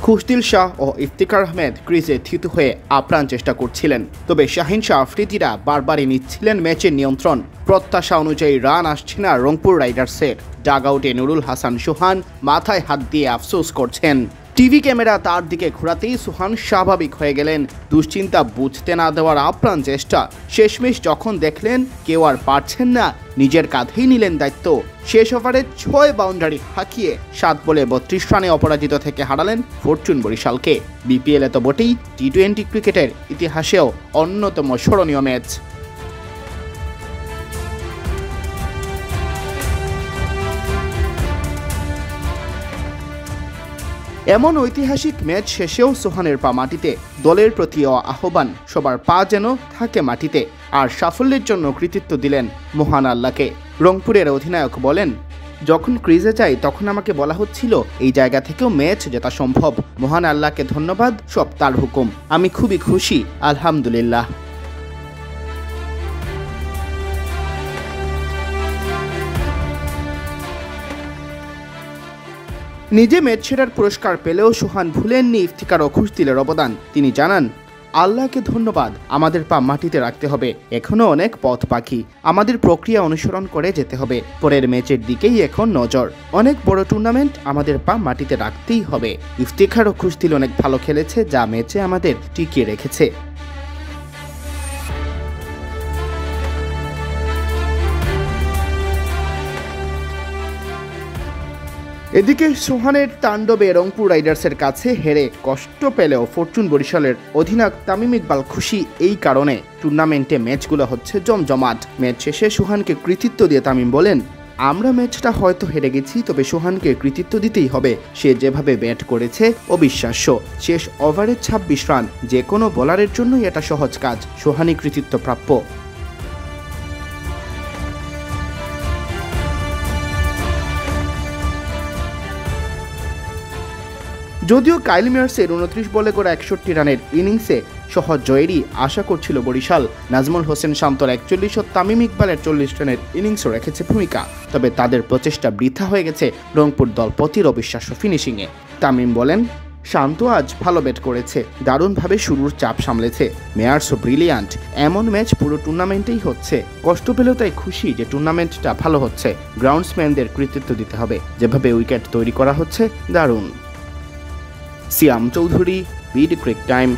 খুশদিল শাহ ও ইফতিকার আহমেদ ক্রিজে থিতু হয়ে আপ্রাণ চেষ্টা করছিলেন, তবে শাহিন শাহ আফ্রিদিরা বারবারই নিচ্ছিলেন ম্যাচের নিয়ন্ত্রণ। প্রত্যাশা অনুযায়ী রান আসছে না রংপুর রাইডার্সের। ডাগআউটে নুরুল হাসান সোহান মাথায় হাত দিয়ে আফসোস করছেন। টিভি ক্যামেরা তার দিকে ঘোরাতেই সোহান স্বাভাবিক হয়ে গেলেন। দুশ্চিন্তা বুঝতে না দেওয়ার আপ্রাণ চেষ্টা। শেষমেশ যখন দেখলেন কেউ আর পারছেন না, নিজের কাঁধেই নিলেন দায়িত্ব। শেষ ওভারে 6 বাউন্ডারি হাঁকিয়ে 7 বলে 32 রানে অপরাজিত থেকে হারালেন ফরচুন বরিশালকে। বিপিএলে তো বটেই, টি-20 ক্রিকেটের ইতিহাসেও অন্যতম স্মরণীয় ম্যাচ। এমন ঐতিহাসিক ম্যাচ শেষেও সোহানের পা মাটিতে। দলের প্রতি আহ্বান, সবার পা যেন থাকে মাটিতে। আর সাফল্যের জন্য কৃতিত্ব দিলেন মহান আল্লাহকে। রংপুরের অধিনায়ক বলেন, যখন ক্রিজে যাই তখন আমাকে বলা হচ্ছিল এই জায়গা থেকেও ম্যাচ জেতা সম্ভব। মহান আল্লাহকে ধন্যবাদ, সব তার হুকুম। আমি খুবই খুশি, আলহামদুলিল্লাহ। নিজে ম্যাচ সেরার পুরস্কার পেলেও সোহান ভুলেননি ইফতিকার ও খুশদিলের অবদান। তিনি জানান, আল্লাহকে ধন্যবাদ, আমাদের পা মাটিতে রাখতে হবে। এখনও অনেক পথ বাকি, আমাদের প্রক্রিয়া অনুসরণ করে যেতে হবে। পরের ম্যাচের দিকেই এখন নজর। অনেক বড় টুর্নামেন্ট, আমাদের পা মাটিতে রাখতেই হবে। ইফতিকার ও খুশদিল অনেক ভালো খেলেছে, যা ম্যাচে আমাদের টিকিয়ে রেখেছে। এদিকে সোহানের তাণ্ডবে রংপুর রাইডার্সের কাছে হেরে কষ্ট পেলেও ফরচুন বরিশালের অধিনায়ক তামিম ইকবাল খুশি এই কারণে। টুর্নামেন্টে ম্যাচগুলো হচ্ছে জমজমাট। ম্যাচ শেষে সোহানকে কৃতিত্ব দিয়ে তামিম বলেন, আমরা ম্যাচটা হয়তো হেরে গেছি, তবে সোহানকে কৃতিত্ব দিতেই হবে। সে যেভাবে ব্যাট করেছে অবিশ্বাস্য। শেষ ওভারে 26 রান, যে কোনো বোলারের জন্যই এটা সহজ কাজ। সোহানই কৃতিত্ব প্রাপ্য। যদিও কাইল মিয়ার্সের 29 বলে করা 61 রানের ইনিংসে সহজ জয়েরই আশা করছিল বরিশাল। নাজমুল হোসেন শান্তর 41 ও তামিম ইকবালের 40 রানের ইনিংসও রেখেছে ভূমিকা। তবে তাদের প্রচেষ্টা বৃথা হয়ে গেছে রংপুর দলপতির অবিশ্বাস্য ফিনিশিংয়ে। তামিম বলেন, শান্ত আজ ভালো ব্যাট করেছে, দারুণভাবে শুরুর চাপ সামলেছে। মেয়ার্সও ব্রিলিয়ান্ট। এমন ম্যাচ পুরো টুর্নামেন্টেই হচ্ছে। কষ্ট পেলেও তাই খুশি যে টুর্নামেন্টটা ভালো হচ্ছে। গ্রাউন্ডসম্যানদের কৃতিত্ব দিতে হবে, যেভাবে উইকেট তৈরি করা হচ্ছে দারুণ। সিয়াম চৌধুরী, বিডি ক্রিক টাইম।